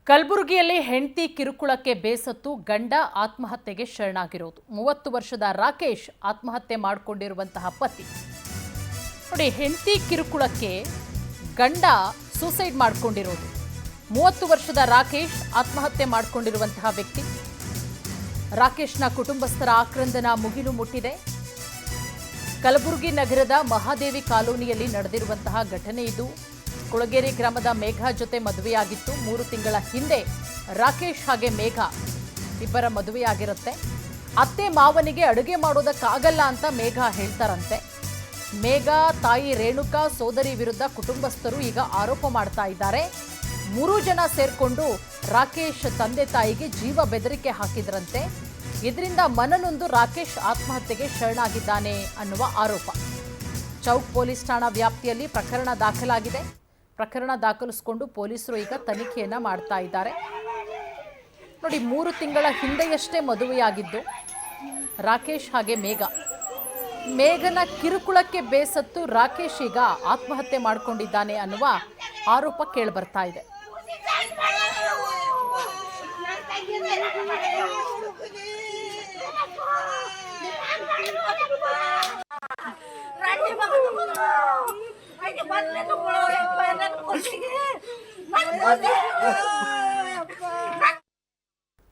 ಕಲಬುರಗಿಯಲ್ಲಿ ಹೆಂಡತಿ ಕಿರುಕುಳಕ್ಕೆ ಬೇಸತ್ತು ಗಂಡ ಆತ್ಮಹತ್ಯೆಗೆ ಶರಣಾಗಿರೋದು 30 ವರ್ಷದ ರಾಕೇಶ್ ಆತ್ಮಹತ್ಯೆ ಮಾಡಿಕೊಂಡಿರುವಂತಹ ಪತಿ ನೋಡಿ ಹೆಂಡತಿ ಕಿರುಕುಳಕ್ಕೆ ಗಂಡ ಸೂಸೈಡ್ ಮಾಡಿಕೊಂಡಿರೋದು 30 ವರ್ಷದ ರಾಕೇಶ್ ಆತ್ಮಹತ್ಯೆ ಮಾಡಿಕೊಂಡಿರುವಂತಹ ವ್ಯಕ್ತಿ ರಾಕೇಶ್ನ ಕುಟುಂಬಸ್ಥರ ಆಕ್ರಂದನ ಮುಗಿಲು ಮುಟ್ಟಿದೆ ಕಲಬುರಗಿ ನಗರದ ಮಹಾದೇವಿ ಕಾಲೋನಿಯಲ್ಲಿ ನಡೆದಿರುವಂತಹ ಘಟನೆ ಇದು ಕುಳಗೇರಿ ಗ್ರಾಮದ ಮೇಘ ಜೊತೆ ಮದುವೆಯಾಗಿತ್ತು 3 ತಿಂಗಳ ಹಿಂದೆ ರಾಕೇಶ್ ಹಾಗೆ ಮೇಘ ಇಬ್ಬರ ಮದುವೆಯಾಗಿರುತ್ತೆ ಅತ್ತೆ ಮಾವನಿಗೆ ಅಡುಗೆ ಮಾಡೋದಕ್ಕಾಗಲ್ಲ ಅಂತ ಮೇಘ ಹೇಳ್ತಾರಂತೆ ಮೇಘ ತಾಯಿ ರೇಣುಕಾ ಸೋದರಿ ವಿರುದ್ಧ ಕುಟುಂಬಸ್ಥರು ಈಗ ಆರೋಪ ಮಾಡ್ತಾ ಇದ್ದಾರೆ 3 ಜನ ಸೇರ್ಕೊಂಡು ರಾಕೇಶ್ ತಂದೆ ತಾಯಿಗೆ ಜೀವ ಬೆದರಿಕೆ ಹಾಕಿದ್ರಂತೆ ಇದರಿಂದ ಮನನೊಂದು ರಾಕೇಶ್ ಆತ್ಮಹತ್ಯೆಗೆ ಶರಣಾಗಿದ್ದಾನೆ ಅನ್ನುವ ಆರೋಪ ಚೌಕ್ ಪೊಲೀಸ್ ಠಾಣಾ ವ್ಯಾಪ್ತಿಯಲ್ಲಿ ಪ್ರಕರಣ ದಾಖಲಾಗಿದೆ ಪ್ರಕರಣ ದಾಖಲಿಸಿಕೊಂಡು ಪೊಲೀಸರು ಈಗ ತನಿಖೆಯನ್ನ ಮಾಡ್ತಾ ಇದ್ದಾರೆ ನೋಡಿ 3 ತಿಂಗಳ ಹಿಂದೆಯಷ್ಟೇ ಮದುವೆಯಾಗಿದ್ದು ರಾಕೇಶ್ ಹಾಗೆ ಮೇಘನ ಕಿರುಕುಳಕ್ಕೆ ಬೇಸತ್ತು ರಾಕೇಶ್ ಈಗ ಆತ್ಮಹತ್ಯೆ ಮಾಡಿಕೊಂಡಿದ್ದಾನೆ ಅನ್ನುವ ಆರೋಪ ಕೇಳಿಬರ್ತಾ ಇದೆ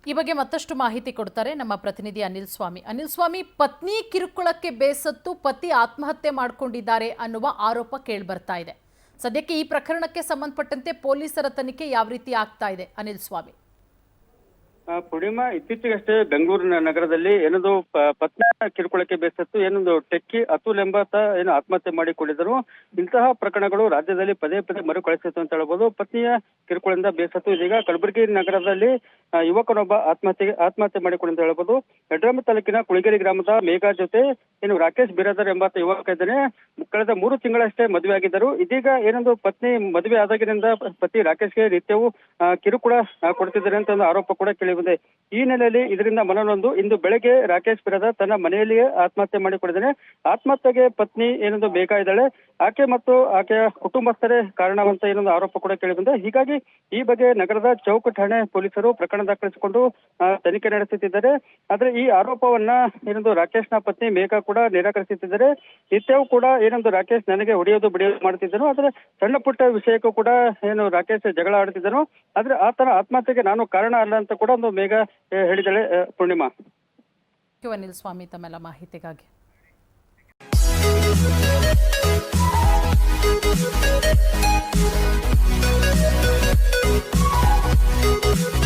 ಈ ಬಗ್ಗೆ ಮತ್ತಷ್ಟು ಮಾಹಿತಿ ಕೊಡ್ತಾರೆ ನಮ್ಮ ಪ್ರತಿನಿಧಿ ಅನಿಲ್ ಸ್ವಾಮಿ ಪತ್ನಿ ಕಿರುಕುಳಕ್ಕೆ ಬೇಸತ್ತು ಪತಿ ಆತ್ಮಹತ್ಯೆ ಮಾಡಿಕೊಂಡಿದ್ದಾರೆ ಅನ್ನುವ ಆರೋಪ ಕೇಳಿಬರ್ತಾ ಇದೆ ಸದ್ಯಕ್ಕೆ ಈ ಪ್ರಕರಣಕ್ಕೆ ಸಂಬಂಧಪಟ್ಟಂತೆ ಪೊಲೀಸರ ತನಿಖೆ ಯಾವ ರೀತಿ ಆಗ್ತಾ ಇದೆ ಅನಿಲ್ ಸ್ವಾಮಿ ಪೂರ್ಣಿಮಾ ಇತ್ತೀಚೆಗಷ್ಟೇ ಬೆಂಗಳೂರು ನಗರದಲ್ಲಿ ಏನೊಂದು ಪತ್ನಿ ಕಿರುಕುಳಕ್ಕೆ ಬೇಸತ್ತು ಏನೊಂದು ಟೆಕ್ಕಿ ಅತುಲ್ ಎಂಬಾತ ಏನು ಆತ್ಮಹತ್ಯೆ ಮಾಡಿಕೊಂಡಿದ್ದರು ಇಂತಹ ಪ್ರಕರಣಗಳು ರಾಜ್ಯದಲ್ಲಿ ಪದೇ ಪದೇ ಮರುಕಳಿಸಿತ್ತು ಅಂತ ಹೇಳ್ಬೋದು ಪತ್ನಿಯ ಕಿರುಕುಳದಿಂದ ಬೇಸತ್ತು ಇದೀಗ ಕಲಬುರಗಿ ನಗರದಲ್ಲಿ ಯುವಕನೊಬ್ಬ ಆತ್ಮಹತ್ಯೆ ಮಾಡಿಕೊಂಡು ಹೇಳ್ಬೋದು ಯಡ್ರಾಮಿ ತಾಲೂಕಿನ ಕುಳಗೇರಿ ಗ್ರಾಮದ ಮೇಘಾ ಜೊತೆ ಏನು ರಾಕೇಶ್ ಬಿರಾದರ್ ಎಂಬಾತ ಯುವಕ ಇದ್ದಾನೆ ಕಳೆದ 3 ತಿಂಗಳಷ್ಟೇ ಮದುವೆ ಆಗಿದ್ದರು ಇದೀಗ ಏನೊಂದು ಪತ್ನಿ ಮದುವೆ ಆದಾಗಿನಿಂದ ಪತಿ ರಾಕೇಶ್ಗೆ ನಿತ್ಯವೂ ಕಿರುಕುಳ ಕೊಡ್ತಿದ್ದಾರೆ ಅಂತ ಒಂದು ಆರೋಪ ಕೂಡ ಕೇಳಿಬಂದಿದೆ ಈ ಹಿನ್ನೆಲೆಯಲ್ಲಿ ಇದರಿಂದ ಮನನೊಂದು ಇಂದು ಬೆಳಗ್ಗೆ ರಾಕೇಶ್ ಬಿರಾದರ್ ತನ್ನ ಮನೆಯಲ್ಲಿಯೇ ಆತ್ಮಹತ್ಯೆ ಮಾಡಿಕೊಂಡಿದ್ದಾನೆ ಆತ್ಮಹತ್ಯೆಗೆ ಪತ್ನಿ ಏನೊಂದು ಬೇಕಾ ಇದ್ದಾಳೆ ಆಕೆ ಮತ್ತು ಆಕೆಯ ಕುಟುಂಬಸ್ಥರೇ ಕಾರಣವಂತ ಏನೊಂದು ಆರೋಪ ಕೂಡ ಕೇಳಿಬಂದಿದೆ ಹೀಗಾಗಿ ಈ ಬಗ್ಗೆ ನಗರದ ಚೌಕ್ ಠಾಣೆ ಪೊಲೀಸರು ಪ್ರಕರಣ ದಾಖಲಿಸಿಕೊಂಡು ತನಿಖೆ ನಡೆಸುತ್ತಿದ್ದಾರೆ ಆದ್ರೆ ಈ ಆರೋಪವನ್ನ ಏನೊಂದು ರಾಕೇಶ್ನ ಪತ್ನಿ ಮೇಘಾ ಕೂಡ ನಿರಾಕರಿಸುತ್ತಿದ್ದಾರೆ ನಿತ್ಯವೂ ಕೂಡ ಏನೊಂದು ರಾಕೇಶ್ ನನಗೆ ಹೊಡೆಯೋದು ಬಿಡಿಯೋದು ಮಾಡ್ತಿದ್ದನು ಆದ್ರೆ ಸಣ್ಣ ಪುಟ್ಟ ವಿಷಯಕ್ಕೂ ಕೂಡ ಏನು ರಾಕೇಶ್ ಜಗಳ ಆಡ್ತಿದ್ದನು ಆದ್ರೆ ಆತನ ಆತ್ಮಹತ್ಯೆಗೆ ನಾನು ಕಾರಣ ಅಲ್ಲ ಅಂತ ಕೂಡ ಒಂದು ಮೇಘಾ ಹೇಳಿದಾಳೆ ಪೂರ್ಣಿಮಾ ಅನಿಲ್ ಸ್ವಾಮಿ ತಮ್ಮೆಲ್ಲ ಮಾಹಿತಿಗಾಗಿ Thank you.